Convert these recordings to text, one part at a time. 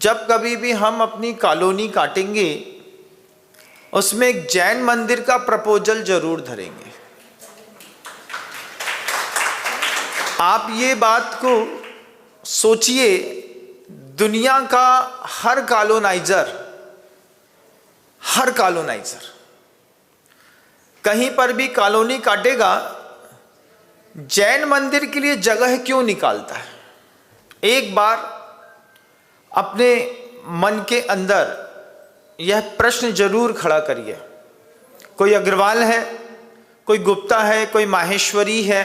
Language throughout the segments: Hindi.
जब कभी भी हम अपनी कॉलोनी काटेंगे उसमें एक जैन मंदिर का प्रपोजल जरूर धरेंगे। आप ये बात को सोचिए, दुनिया का हर कॉलोनाइजर कहीं पर भी कॉलोनी काटेगा, जैन मंदिर के लिए जगह क्यों निकालता है? एक बार अपने मन के अंदर यह प्रश्न जरूर खड़ा करिए। कोई अग्रवाल है, कोई गुप्ता है, कोई माहेश्वरी है,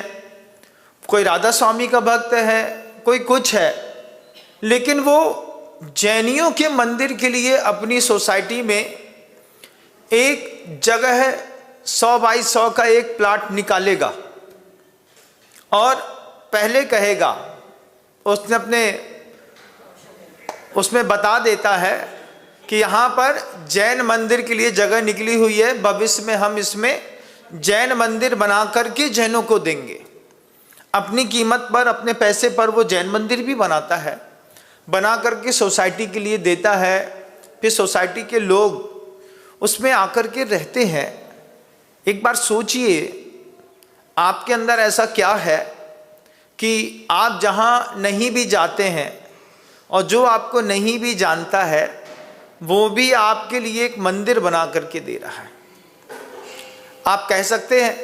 कोई राधा स्वामी का भक्त है, कोई कुछ है, लेकिन वो जैनियों के मंदिर के लिए अपनी सोसाइटी में एक जगह 100 बाई 100 का एक प्लाट निकालेगा और पहले कहेगा, उसमें बता देता है कि यहाँ पर जैन मंदिर के लिए जगह निकली हुई है, भविष्य में हम इसमें जैन मंदिर बना करके जैनों को देंगे। अपनी कीमत पर, अपने पैसे पर वो जैन मंदिर भी बनाता है, बना करके सोसाइटी के लिए देता है। फिर सोसाइटी के लोग उसमें आकर के रहते हैं। एक बार सोचिए, आपके अंदर ऐसा क्या है कि आप जहाँ नहीं भी जाते हैं और जो आपको नहीं भी जानता है वो भी आपके लिए एक मंदिर बना करके दे रहा है। आप कह सकते हैं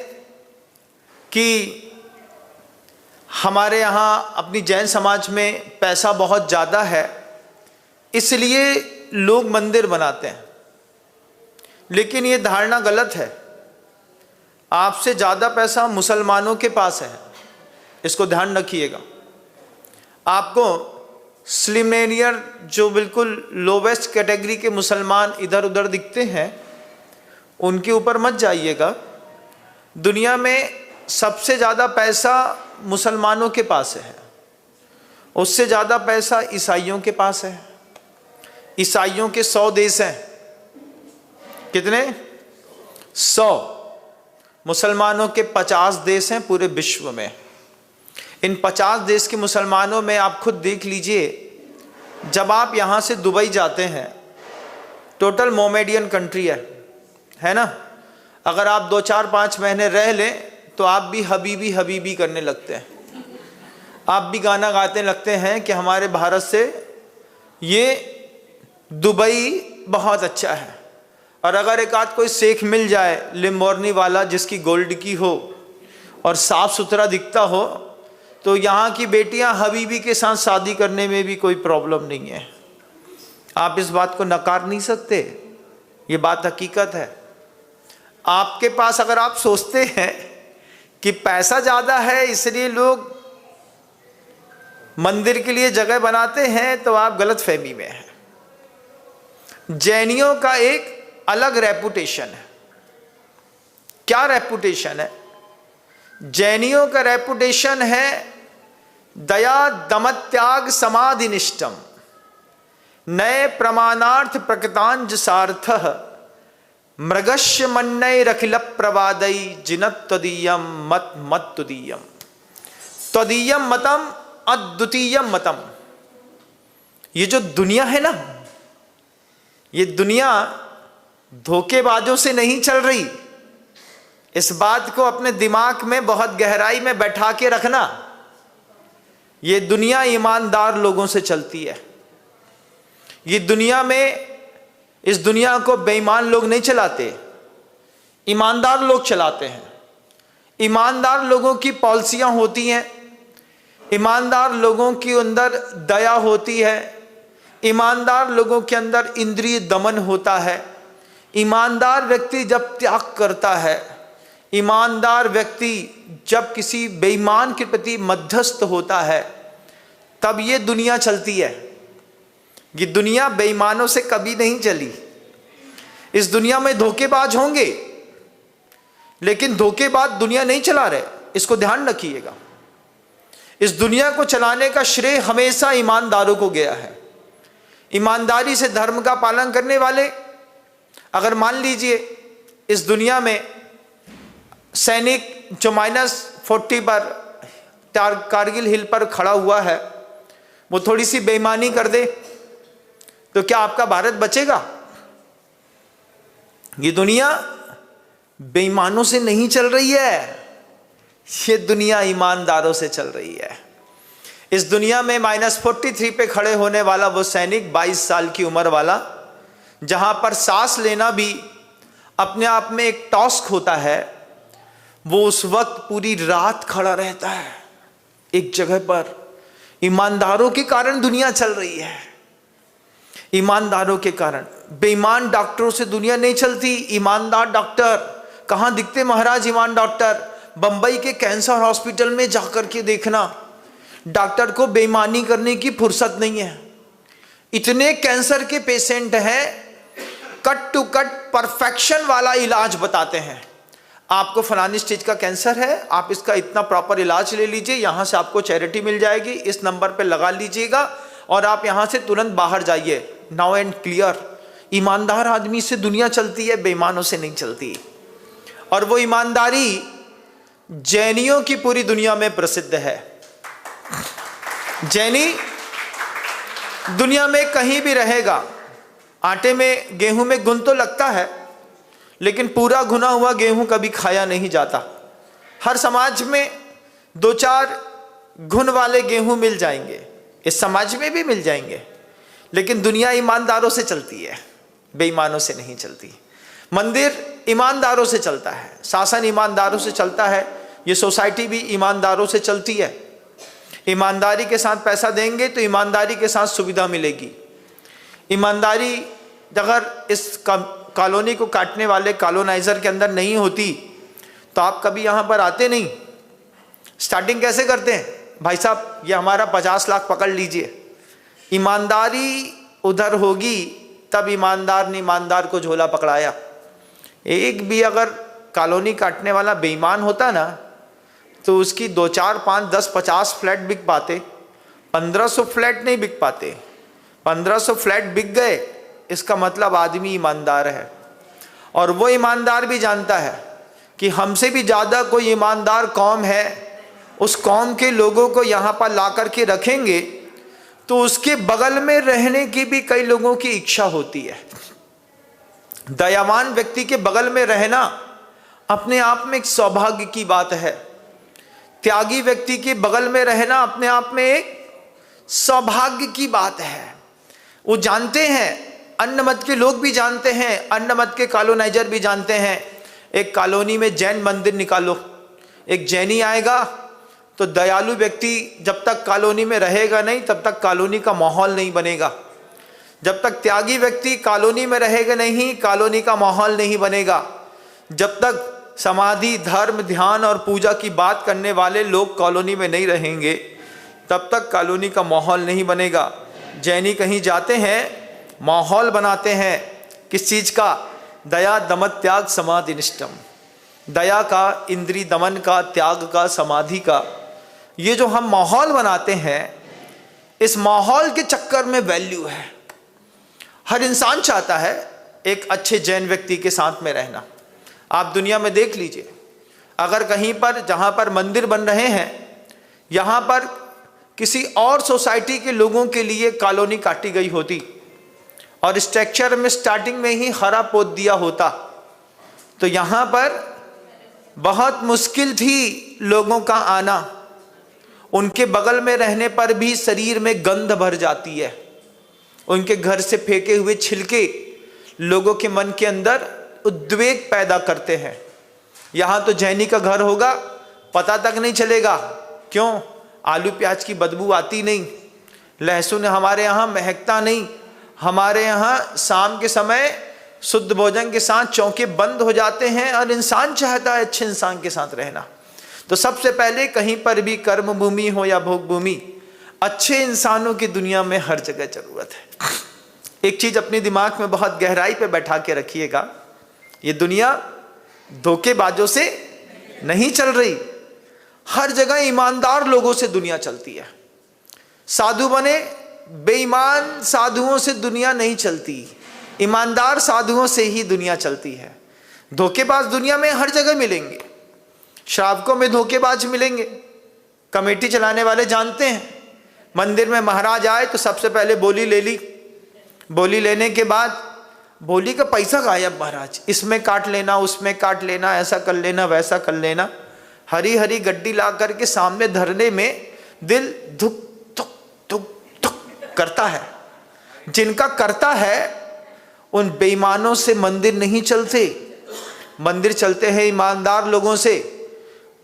कि हमारे यहाँ अपनी जैन समाज में पैसा बहुत ज़्यादा है इसलिए लोग मंदिर बनाते हैं, लेकिन ये धारणा गलत है। आपसे ज़्यादा पैसा मुसलमानों के पास है, इसको ध्यान रखिएगा। आपको स्लिमेनियर जो बिल्कुल लोवेस्ट कैटेगरी के मुसलमान इधर उधर दिखते हैं, उनके ऊपर मत जाइएगा। दुनिया में सबसे ज़्यादा पैसा मुसलमानों के पास है, उससे ज़्यादा पैसा ईसाइयों के पास है। ईसाइयों के 100 देश हैं। कितने? 100। मुसलमानों के 50 देश हैं पूरे विश्व में। इन 50 देश के मुसलमानों में आप खुद देख लीजिए, जब आप यहाँ से दुबई जाते हैं, टोटल मोमेडियन कंट्री है ना, अगर आप 2-4-5 महीने रह लें तो आप भी हबीबी हबीबी करने लगते हैं। आप भी गाना गाते लगते हैं कि हमारे भारत से ये दुबई बहुत अच्छा है। और अगर एक आध कोई शेख मिल जाए लिम्बोर्नी वाला जिसकी गोल्ड की हो और साफ सुथरा दिखता हो, तो यहाँ की बेटियां हबीबी के साथ शादी करने में भी कोई प्रॉब्लम नहीं है। आप इस बात को नकार नहीं सकते, ये बात हकीकत है। आपके पास अगर आप सोचते हैं कि पैसा ज़्यादा है इसलिए लोग मंदिर के लिए जगह बनाते हैं, तो आप गलत फहमी में हैं। जैनियों का एक अलग रेपुटेशन है। क्या रेपुटेशन है? जैनियों का रेपुटेशन है दया दमत्याग समाधिनिष्ठम नए प्रमाणार्थ प्रकृतांज सार्थ मृगस्य मन्नय रखिल प्रवादई जिनत तदीयम मत मत तुदीयम तदीयम मतम अद्वितीयम मतम। ये जो दुनिया है ना, ये दुनिया धोखेबाजों से नहीं चल रही। इस बात को अपने दिमाग में बहुत गहराई में बैठा के रखना। ये दुनिया ईमानदार लोगों से चलती है। ये दुनिया में, इस दुनिया को बेईमान लोग नहीं चलाते, ईमानदार लोग चलाते हैं। ईमानदार लोगों की पॉलिसियां होती हैं, ईमानदार लोगों के अंदर दया होती है, ईमानदार लोगों के अंदर इंद्रिय दमन होता है। ईमानदार व्यक्ति जब त्याग करता है, ईमानदार व्यक्ति जब किसी बेईमान के प्रति मध्यस्थ होता है, तब ये दुनिया चलती है। ये दुनिया बेईमानों से कभी नहीं चली। इस दुनिया में धोखेबाज होंगे, लेकिन धोखेबाज दुनिया नहीं चला रहे, इसको ध्यान रखिएगा। इस दुनिया को चलाने का श्रेय हमेशा ईमानदारों को गया है। ईमानदारी से धर्म का पालन करने वाले, अगर मान लीजिए इस दुनिया में सैनिक जो -40 पर कारगिल हिल पर खड़ा हुआ है, वो थोड़ी सी बेईमानी कर दे, तो क्या आपका भारत बचेगा? ये दुनिया बेईमानों से नहीं चल रही है, ये दुनिया ईमानदारों से चल रही है। इस दुनिया में -43 पे खड़े होने वाला वो सैनिक 22 साल की उम्र वाला, जहां पर सांस लेना भी अपने आप में एक टास्क होता है, वो उस वक्त पूरी रात खड़ा रहता है एक जगह पर। ईमानदारों के कारण दुनिया चल रही है, ईमानदारों के कारण। बेईमान डॉक्टरों से दुनिया नहीं चलती। ईमानदार डॉक्टर कहां दिखते महाराज? ईमान डॉक्टर बंबई के कैंसर हॉस्पिटल में जाकर के देखना, डॉक्टर को बेईमानी करने की फुर्सत नहीं है। इतने कैंसर के पेशेंट हैं, कट टू कट परफेक्शन वाला इलाज बताते हैं। आपको फलानी स्टेज का कैंसर है, आप इसका इतना प्रॉपर इलाज ले लीजिए, यहां से आपको चैरिटी मिल जाएगी, इस नंबर पे लगा लीजिएगा और आप यहां से तुरंत बाहर जाइए, नाउ एंड क्लियर। ईमानदार आदमी से दुनिया चलती है, बेईमानों से नहीं चलती। और वो ईमानदारी जैनियों की पूरी दुनिया में प्रसिद्ध है। जैनी दुनिया में कहीं भी रहेगा, आटे में गेहूं में घुन तो लगता है, लेकिन पूरा घुना हुआ गेहूं कभी खाया नहीं जाता। हर समाज में 2-4 घुन वाले गेहूं मिल जाएंगे, इस समाज में भी मिल जाएंगे, लेकिन दुनिया ईमानदारों से चलती है, बेईमानों से नहीं चलती। मंदिर ईमानदारों से चलता है, शासन ईमानदारों से चलता है, ये सोसाइटी भी ईमानदारों से चलती है। ईमानदारी के साथ पैसा देंगे तो ईमानदारी के साथ सुविधा मिलेगी। ईमानदारी अगर इस कॉलोनी को काटने वाले कॉलोनाइजर के अंदर नहीं होती तो आप कभी यहां पर आते नहीं। स्टार्टिंग कैसे करते हैं? भाई साहब ये हमारा 50 लाख पकड़ लीजिए। ईमानदारी उधर होगी तब ईमानदार ने ईमानदार को झोला पकड़ाया। एक भी अगर कॉलोनी काटने वाला बेईमान होता ना, तो उसकी 2, 4, 5, 10, 50 फ्लैट बिक पाते, 1500 फ्लैट नहीं बिक पाते। 1500 फ्लैट बिक गए, इसका मतलब आदमी ईमानदार है। और वो ईमानदार भी जानता है कि हमसे भी ज़्यादा कोई ईमानदार कौम है, उस कौम के लोगों को यहाँ पर ला कर के रखेंगे तो उसके बगल में रहने की भी कई लोगों की इच्छा होती है। दयावान व्यक्ति के बगल में रहना अपने आप में एक सौभाग्य की बात है। त्यागी व्यक्ति के बगल में रहना अपने आप में एक सौभाग्य की बात है। वो जानते हैं, अन्य मत के लोग भी जानते हैं, अन्य मत के कॉलोनाइजर भी जानते हैं। एक कॉलोनी में जैन मंदिर निकालो, एक जैनी आएगा तो दयालु व्यक्ति जब तक कॉलोनी में रहेगा नहीं तब तक कॉलोनी का माहौल नहीं बनेगा। जब तक त्यागी व्यक्ति कॉलोनी में रहेगा नहीं, कॉलोनी का माहौल नहीं बनेगा। जब तक समाधि, धर्म, ध्यान और पूजा की बात करने वाले लोग कॉलोनी में नहीं रहेंगे तब तक कॉलोनी का माहौल नहीं बनेगा। जैनी कहीं जाते हैं, माहौल बनाते हैं। किस चीज का? दया, दमन, त्याग, समाधि निष्ठम। दया का, इंद्री दमन का, त्याग का, समाधि का, ये जो हम माहौल बनाते हैं, इस माहौल के चक्कर में वैल्यू है। हर इंसान चाहता है एक अच्छे जैन व्यक्ति के साथ में रहना। आप दुनिया में देख लीजिए, अगर कहीं पर जहां पर मंदिर बन रहे हैं, यहां पर किसी और सोसाइटी के लोगों के लिए कॉलोनी काटी गई होती और स्ट्रक्चर में स्टार्टिंग में ही हरा पोत दिया होता, तो यहां पर बहुत मुश्किल थी लोगों का आना। उनके बगल में रहने पर भी शरीर में गंध भर जाती है। उनके घर से फेंके हुए छिलके लोगों के मन के अंदर उद्वेग पैदा करते हैं। यहाँ तो जैनी का घर होगा, पता तक नहीं चलेगा। क्यों? आलू प्याज की बदबू आती नहीं, लहसुन हमारे यहाँ महकता नहीं। हमारे यहाँ शाम के समय शुद्ध भोजन के साथ चौके बंद हो जाते हैं और इंसान चाहता है अच्छे इंसान के साथ रहना। तो सबसे पहले कहीं पर भी कर्म भूमि हो या भोग भूमि, अच्छे इंसानों की दुनिया में हर जगह जरूरत है। एक चीज अपने दिमाग में बहुत गहराई पे बैठा के रखिएगा, ये दुनिया धोखेबाजों से नहीं चल रही। हर जगह ईमानदार लोगों से दुनिया चलती है। साधु बने, बेईमान साधुओं से दुनिया नहीं चलती, ईमानदार साधुओं से ही दुनिया चलती है। धोखेबाज दुनिया में हर जगह मिलेंगे, श्रावकों में धोखेबाज मिलेंगे। कमेटी चलाने वाले जानते हैं, मंदिर में महाराज आए तो सबसे पहले बोली ले ली, बोली लेने के बाद बोली का पैसा गायब महाराज, इसमें काट लेना, उसमें काट लेना, ऐसा कर लेना, वैसा कर लेना। हरी हरी गड्डी ला करके सामने धरने में दिल धुक धुक धुक धुक करता है। जिनका करता है उन बेईमानों से मंदिर नहीं चलते, मंदिर चलते हैं ईमानदार लोगों से।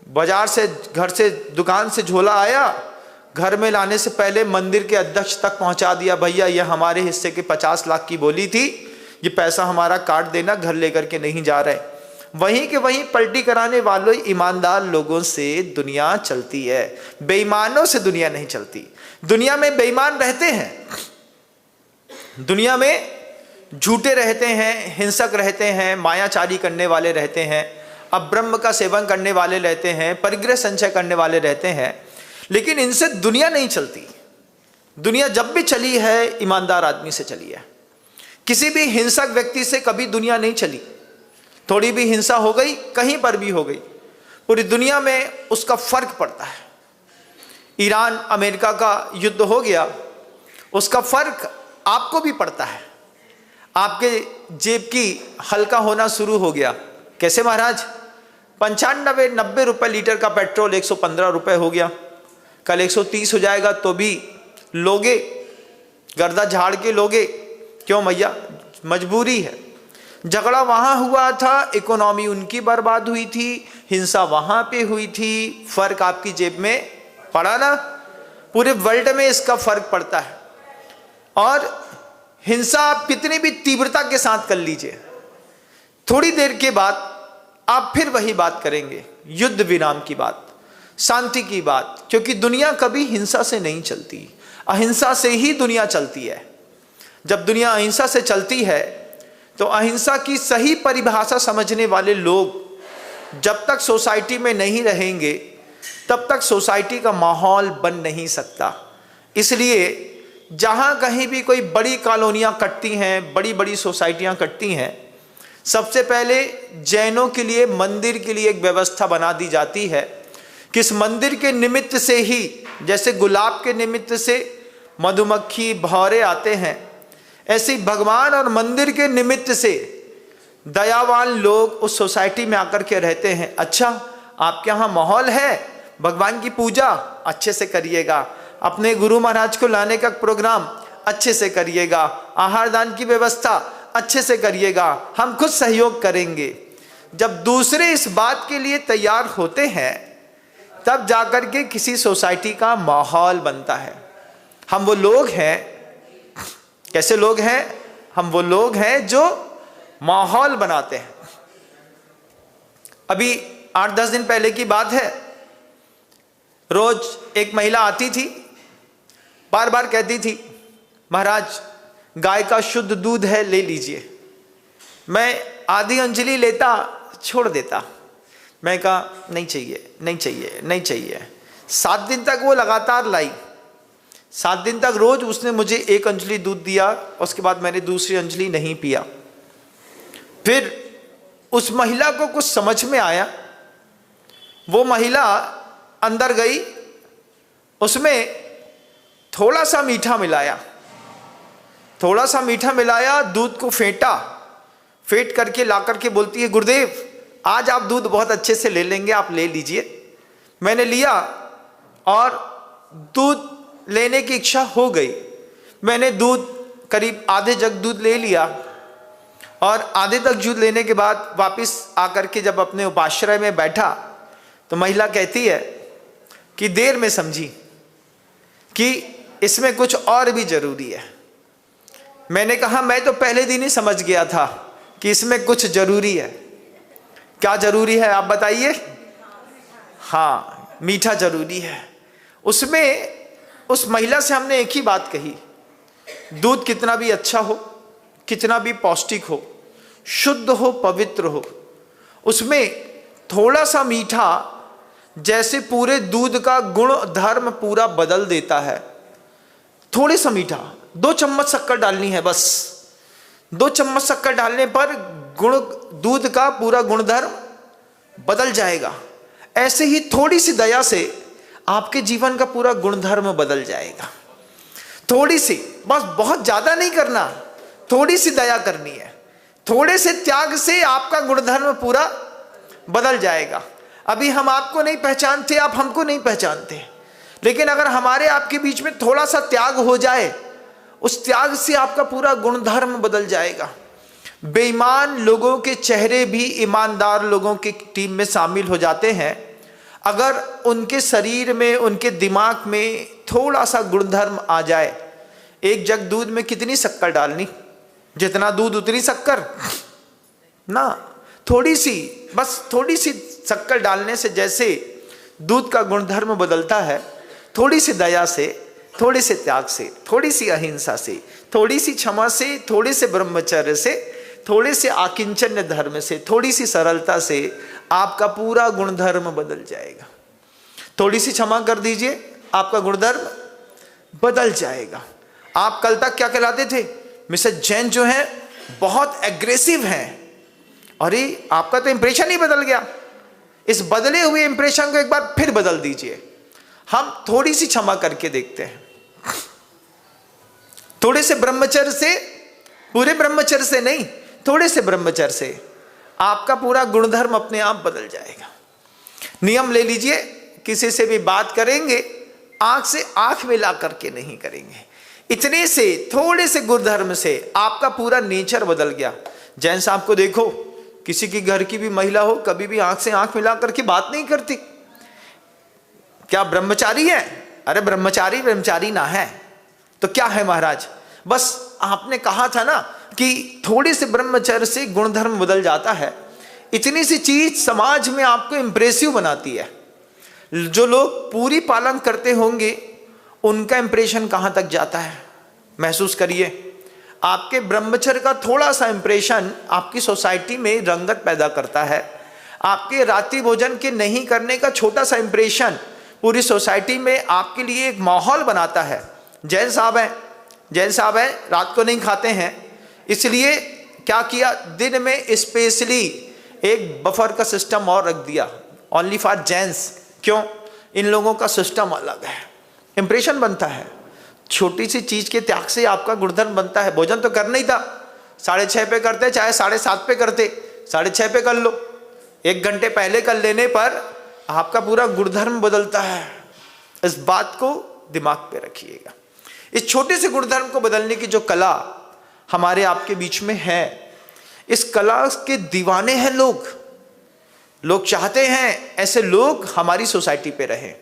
बाजार से, घर से, दुकान से झोला आया, घर में लाने से पहले मंदिर के अध्यक्ष तक पहुंचा दिया, भैया ये हमारे हिस्से के 50 लाख की बोली थी, ये पैसा हमारा काट देना, घर लेकर के नहीं जा रहे। वहीं के वहीं पलटी कराने वालों ईमानदार लोगों से दुनिया चलती है, बेईमानों से दुनिया नहीं चलती। दुनिया में बेईमान रहते हैं, दुनिया में झूठे रहते हैं, हिंसक रहते हैं, मायाचारी करने वाले रहते हैं, अब्रह्म का सेवन करने वाले रहते हैं, परिग्रह संचय करने वाले रहते हैं, लेकिन इनसे दुनिया नहीं चलती। दुनिया जब भी चली है ईमानदार आदमी से चली है। किसी भी हिंसक व्यक्ति से कभी दुनिया नहीं चली। थोड़ी भी हिंसा हो गई, कहीं पर भी हो गई, पूरी दुनिया में उसका फर्क पड़ता है। ईरान अमेरिका का युद्ध हो गया, उसका फर्क आपको भी पड़ता है। आपके जेब की हल्का होना शुरू हो गया। कैसे महाराज? 95-90 रुपए लीटर का पेट्रोल 115 रुपए हो गया, कल 130 हो जाएगा तो भी लोगे, गर्दा झाड़ के लोगे। क्यों भैया? मजबूरी है। झगड़ा वहां हुआ था, इकोनॉमी उनकी बर्बाद हुई थी, हिंसा वहां पे हुई थी, फर्क आपकी जेब में पड़ा ना। पूरे वर्ल्ड में इसका फर्क पड़ता है। और हिंसा आप कितनी भी तीव्रता के साथ कर लीजिए, थोड़ी देर के बाद आप फिर वही बात करेंगे, युद्ध विराम की बात, शांति की बात। क्योंकि दुनिया कभी हिंसा से नहीं चलती, अहिंसा से ही दुनिया चलती है। जब दुनिया अहिंसा से चलती है तो अहिंसा की सही परिभाषा समझने वाले लोग जब तक सोसाइटी में नहीं रहेंगे तब तक सोसाइटी का माहौल बन नहीं सकता। इसलिए जहाँ कहीं भी कोई बड़ी कॉलोनियाँ कटती हैं, बड़ी बड़ी सोसाइटियाँ कटती हैं, सबसे पहले जैनों के लिए मंदिर के लिए एक व्यवस्था बना दी जाती है। किस मंदिर के निमित्त से ही, जैसे गुलाब के निमित्त से मधुमक्खी भौरे आते हैं, ऐसे भगवान और मंदिर के निमित्त से दयावान लोग उस सोसाइटी में आकर के रहते हैं। अच्छा, आपके यहाँ माहौल है, भगवान की पूजा अच्छे से करिएगा, अपने गुरु महाराज को लाने का प्रोग्राम अच्छे से करिएगा, आहार दान की व्यवस्था अच्छे से करिएगा, हम खुद सहयोग करेंगे। जब दूसरे इस बात के लिए तैयार होते हैं तब जाकर के किसी सोसाइटी का माहौल बनता है। हम वो लोग हैं, कैसे लोग हैं? हम वो लोग हैं जो माहौल बनाते हैं। अभी 8-10 दिन पहले की बात है, रोज एक महिला आती थी, बार बार कहती थी, महाराज गाय का शुद्ध दूध है, ले लीजिए। मैं आधी अंजलि लेता, छोड़ देता। मैं कहा नहीं चाहिए, नहीं चाहिए, नहीं चाहिए। 7 दिन तक वो लगातार लाई। 7 दिन तक रोज उसने मुझे 1 अंजलि दूध दिया, उसके बाद मैंने दूसरी अंजलि नहीं पिया। फिर उस महिला को कुछ समझ में आया, वो महिला अंदर गई, उसमें थोड़ा सा मीठा मिलाया, थोड़ा सा मीठा मिलाया, दूध को फेंटा, फेंट करके ला करके बोलती है, गुरुदेव आज आप दूध बहुत अच्छे से ले लेंगे, आप ले लीजिए। मैंने लिया और दूध लेने की इच्छा हो गई। मैंने दूध करीब आधे जग दूध ले लिया और आधे तक दूध लेने के बाद वापस आकर के जब अपने उपाश्रय में बैठा तो महिला कहती है कि देर में समझी कि इसमें कुछ और भी जरूरी है। मैंने कहा मैं तो पहले दिन ही समझ गया था कि इसमें कुछ जरूरी है। क्या जरूरी है आप बताइए? हाँ, मीठा जरूरी है। उसमें उस महिला से हमने एक ही बात कही, दूध कितना भी अच्छा हो, कितना भी पौष्टिक हो, शुद्ध हो, पवित्र हो, उसमें थोड़ा सा मीठा जैसे पूरे दूध का गुण धर्म पूरा बदल देता है। थोड़ी सा मीठा, 2 चम्मच शक्कर डालनी है बस। 2 चम्मच शक्कर डालने पर गुण दूध का पूरा गुणधर्म बदल जाएगा। ऐसे ही थोड़ी सी दया से आपके जीवन का पूरा गुणधर्म बदल जाएगा। थोड़ी सी, बस बहुत ज्यादा नहीं करना, थोड़ी सी दया करनी है, थोड़े से त्याग से आपका गुणधर्म पूरा बदल जाएगा। अभी हम आपको नहीं पहचानते, आप हमको नहीं पहचानते, लेकिन अगर हमारे आपके बीच में थोड़ा सा त्याग हो जाए, उस त्याग से आपका पूरा गुणधर्म बदल जाएगा। बेईमान लोगों के चेहरे भी ईमानदार लोगों की टीम में शामिल हो जाते हैं अगर उनके शरीर में, उनके दिमाग में थोड़ा सा गुणधर्म आ जाए। एक जग दूध में कितनी शक्कर डालनी, जितना दूध उतनी शक्कर ना, थोड़ी सी, बस थोड़ी सी शक्कर डालने से जैसे दूध का गुणधर्म बदलता है, थोड़ी सी दया से, थोड़े से त्याग से, थोड़ी सी अहिंसा से, थोड़ी सी क्षमा से, थोड़े से ब्रह्मचर्य से, थोड़े से आकिंचन्य धर्म से, थोड़ी सी सरलता से आपका पूरा गुणधर्म बदल जाएगा। थोड़ी सी क्षमा कर दीजिए, आपका गुणधर्म बदल जाएगा। आप कल तक क्या कहलाते थे? मिसेस जैन जो है बहुत एग्रेसिव हैं, अरे आपका तो इंप्रेशन ही बदल गया। इस बदले हुए इंप्रेशन को एक बार फिर बदल दीजिए। हम थोड़ी सी क्षमा करके देखते हैं, थोड़े से ब्रह्मचर्य से, पूरे ब्रह्मचर्य से नहीं, थोड़े से ब्रह्मचर्य से आपका पूरा गुणधर्म अपने आप बदल जाएगा। नियम ले लीजिए, किसी से भी बात करेंगे आंख से आंख मिला करके नहीं करेंगे। इतने से, थोड़े से गुणधर्म से आपका पूरा नेचर बदल गया। जैन साहब को देखो, किसी की घर की भी महिला हो, कभी भी आंख से आंख मिला करके बात नहीं करती। क्या ब्रह्मचारी है? अरे ब्रह्मचारी ना है तो क्या है महाराज? बस आपने कहा था ना कि थोड़े से ब्रह्मचर्य से गुणधर्म बदल जाता है। इतनी सी चीज समाज में आपको इंप्रेसिव बनाती है। जो लोग पूरी पालन करते होंगे उनका इंप्रेशन कहां तक जाता है, महसूस करिए। आपके ब्रह्मचर्य का थोड़ा सा इंप्रेशन आपकी सोसाइटी में रंगत पैदा करता है। आपके रात्रि भोजन के नहीं करने का छोटा सा इंप्रेशन पूरी सोसाइटी में आपके लिए एक माहौल बनाता है। जैन साहब हैं, रात को नहीं खाते हैं, इसलिए क्या किया, दिन में स्पेशली एक बफर का सिस्टम और रख दिया, ओनली फॉर जैन्स। क्यों? इन लोगों का सिस्टम अलग है, इंप्रेशन बनता है। छोटी सी चीज के त्याग से आपका गुणधर्म बनता है। भोजन तो करना ही था, 6:30 पे करते, चाहे 7:30 पे करते, 6:30 पे कर लो। 1 घंटे पहले कर लेने पर आपका पूरा गुणधर्म बदलता है। इस बात को दिमाग पे रखिएगा। इस छोटे से गुणधर्म को बदलने की जो कला हमारे आपके बीच में है, इस कला के दीवाने हैं लोग चाहते हैं ऐसे लोग हमारी सोसाइटी पे रहें,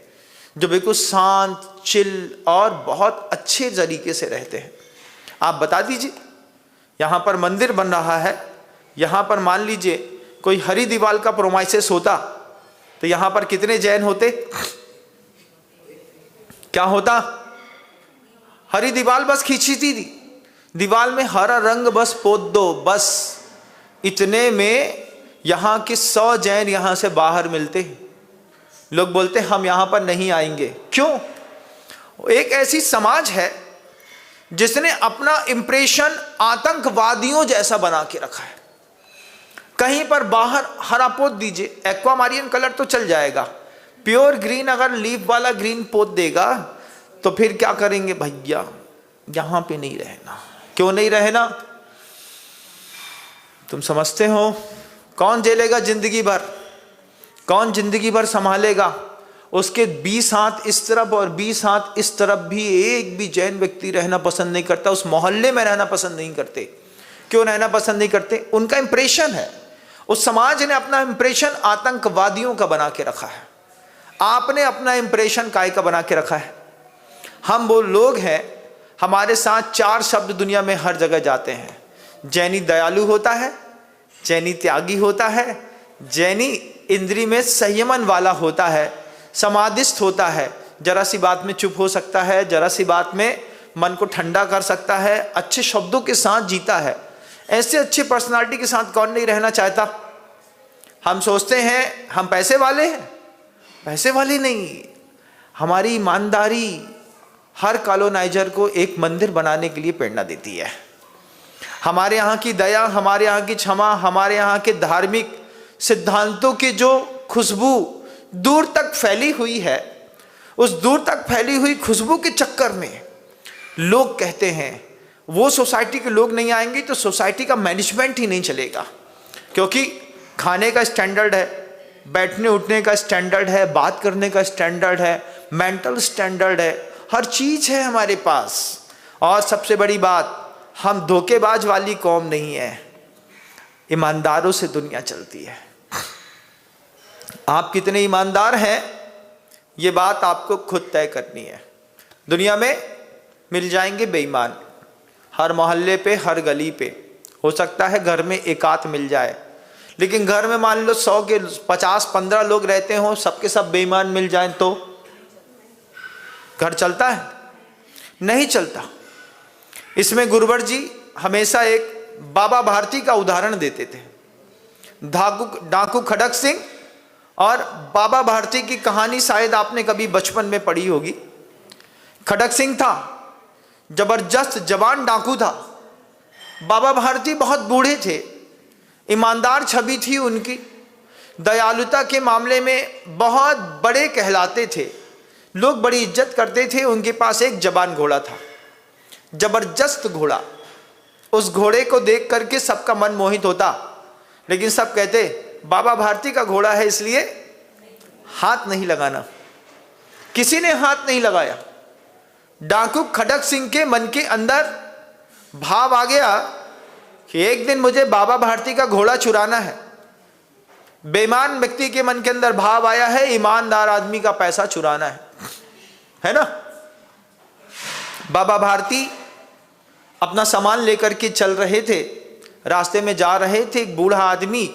जो बिल्कुल शांत, चिल और बहुत अच्छे तरीके से रहते हैं। आप बता दीजिए, यहाँ पर मंदिर बन रहा है, यहाँ पर मान लीजिए कोई हरी दीवार का प्रोमाइसेस होता तो यहाँ पर कितने जैन होते? क्या होता? हरी दीवार बस खींची थी, दीवार में हरा रंग बस पोत दो, बस इतने में यहाँ के 100 जैन यहाँ से बाहर मिलते। लोग बोलते हम यहाँ पर नहीं आएंगे। क्यों? एक ऐसी समाज है जिसने अपना इंप्रेशन आतंकवादियों जैसा बना के रखा है। कहीं पर बाहर हरा पोत दीजिए, एक्वामारियन कलर तो चल जाएगा, प्योर ग्रीन अगर लीफ वाला ग्रीन पोत देगा तो फिर क्या करेंगे? भैया यहां पे नहीं रहना। क्यों नहीं रहना? तुम समझते हो? कौन झेलेगा जिंदगी भर? कौन जिंदगी भर संभालेगा? उसके 20 हाथ इस तरफ और 20 हाथ इस तरफ भी एक भी जैन व्यक्ति रहना पसंद नहीं करता, उस मोहल्ले में रहना पसंद नहीं करते। क्यों रहना पसंद नहीं करते? उनका इंप्रेशन है। उस समाज ने अपना इंप्रेशन आतंकवादियों का बना के रखा है। आपने अपना इंप्रेशन काय का बना के रखा है? हम वो लोग हैं, हमारे साथ 4 शब्द दुनिया में हर जगह जाते हैं। जैनी दयालु होता है, जैनी त्यागी होता है, जैनी इंद्री में संयमन वाला होता है, समाधिस्थ होता है, जरा सी बात में चुप हो सकता है, जरा सी बात में मन को ठंडा कर सकता है, अच्छे शब्दों के साथ जीता है। ऐसे अच्छी पर्सनालिटी के साथ कौन नहीं रहना चाहता? हम सोचते हैं हम पैसे वाले हैं, पैसे वाले नहीं। हमारी ईमानदारी हर कॉलोनाइजर को एक मंदिर बनाने के लिए प्रेरणा देती है। हमारे यहाँ की दया, हमारे यहाँ की क्षमा, हमारे यहाँ के धार्मिक सिद्धांतों की जो खुशबू दूर तक फैली हुई है, उस दूर तक फैली हुई खुशबू के चक्कर में लोग कहते हैं वो सोसाइटी के लोग नहीं आएंगे तो सोसाइटी का मैनेजमेंट ही नहीं चलेगा। क्योंकि खाने का स्टैंडर्ड है, बैठने उठने का स्टैंडर्ड है, बात करने का स्टैंडर्ड है, मेंटल स्टैंडर्ड है, हर चीज़ है हमारे पास। और सबसे बड़ी बात, हम धोखेबाज वाली कौम नहीं है, ईमानदारों से दुनिया चलती है। आप कितने ईमानदार हैं ये बात आपको खुद तय करनी है। दुनिया में मिल जाएंगे बेईमान, हर मोहल्ले पे, हर गली पे। हो सकता है घर में एक आध मिल जाए, लेकिन घर में मान लो 100 के 50-15 लोग रहते हो, सबके सब बेईमान मिल जाएं तो घर चलता है? नहीं चलता। इसमें गुरुवर जी हमेशा एक बाबा भारती का उदाहरण देते थे। डाकू खड़क सिंह और बाबा भारती की कहानी शायद आपने कभी बचपन में पढ़ी होगी। खड़क सिंह था, जबरदस्त जवान डाकू था। बाबा भारती बहुत बूढ़े थे, ईमानदार छवि थी उनकी, दयालुता के मामले में बहुत बड़े कहलाते थे, लोग बड़ी इज्जत करते थे। उनके पास एक जवान घोड़ा था, जबरदस्त घोड़ा। उस घोड़े को देख करके सबका मन मोहित होता, लेकिन सब कहते बाबा भारती का घोड़ा है इसलिए हाथ नहीं लगाना। किसी ने हाथ नहीं लगाया। डाकू खड़क सिंह के मन के अंदर भाव आ गया कि एक दिन मुझे बाबा भारती का घोड़ा चुराना है। बेईमान व्यक्ति के मन के अंदर भाव आया है ईमानदार आदमी का पैसा चुराना है ना। बाबा भारती अपना सामान लेकर के चल रहे थे, रास्ते में जा रहे थे। एक बूढ़ा आदमी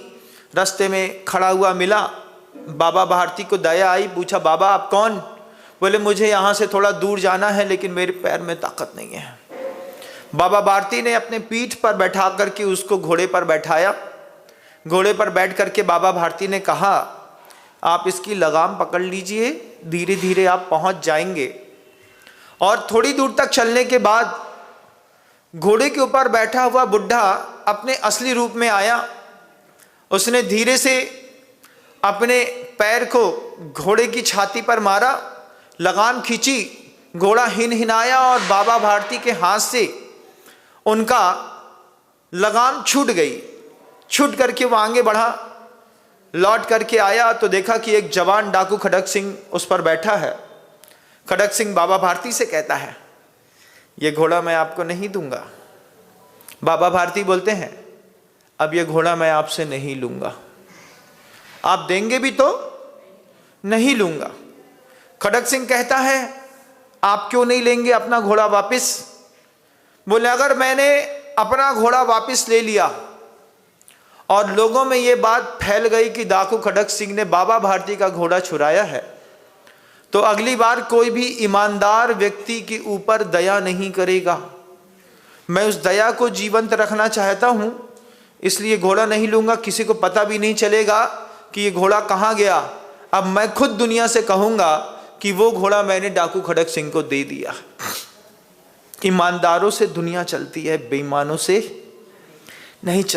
रास्ते में खड़ा हुआ मिला। बाबा भारती को दया आई, पूछा बाबा आप कौन? बोले मुझे यहाँ से थोड़ा दूर जाना है, लेकिन मेरे पैर में ताकत नहीं है। बाबा भारती ने अपने पीठ पर बैठा करके उसको घोड़े पर बैठाया। घोड़े पर बैठ करके बाबा भारती ने कहा आप इसकी लगाम पकड़ लीजिए, धीरे धीरे आप पहुँच जाएंगे। और थोड़ी दूर तक चलने के बाद घोड़े के ऊपर बैठा हुआ बुढ़ा अपने असली रूप में आया। उसने धीरे से अपने पैर को घोड़े की छाती पर मारा, लगाम खींची, घोड़ा हिनहिनाया और बाबा भारती के हाथ से उनका लगाम छूट गई। छूट करके वो आगे बढ़ा, लौट करके आया तो देखा कि एक जवान डाकू खड़क सिंह उस पर बैठा है। खड़क सिंह बाबा भारती से कहता है ये घोड़ा मैं आपको नहीं दूंगा। बाबा भारती बोलते हैं अब ये घोड़ा मैं आपसे नहीं लूंगा, आप देंगे भी तो नहीं लूंगा। खड़क सिंह कहता है आप क्यों नहीं लेंगे अपना घोड़ा वापस? बोले अगर मैंने अपना घोड़ा वापस ले लिया और लोगों में ये बात फैल गई कि डाकू खड़क सिंह ने बाबा भारती का घोड़ा चुराया है, तो अगली बार कोई भी ईमानदार व्यक्ति के ऊपर दया नहीं करेगा। मैं उस दया को जीवंत रखना चाहता हूं, इसलिए घोड़ा नहीं लूंगा। किसी को पता भी नहीं चलेगा कि ये घोड़ा कहाँ गया। अब मैं खुद दुनिया से कहूंगा कि वो घोड़ा मैंने डाकू खड़क सिंह को दे दिया। ईमानदारों से दुनिया चलती है, बेईमानों से नहीं चलती।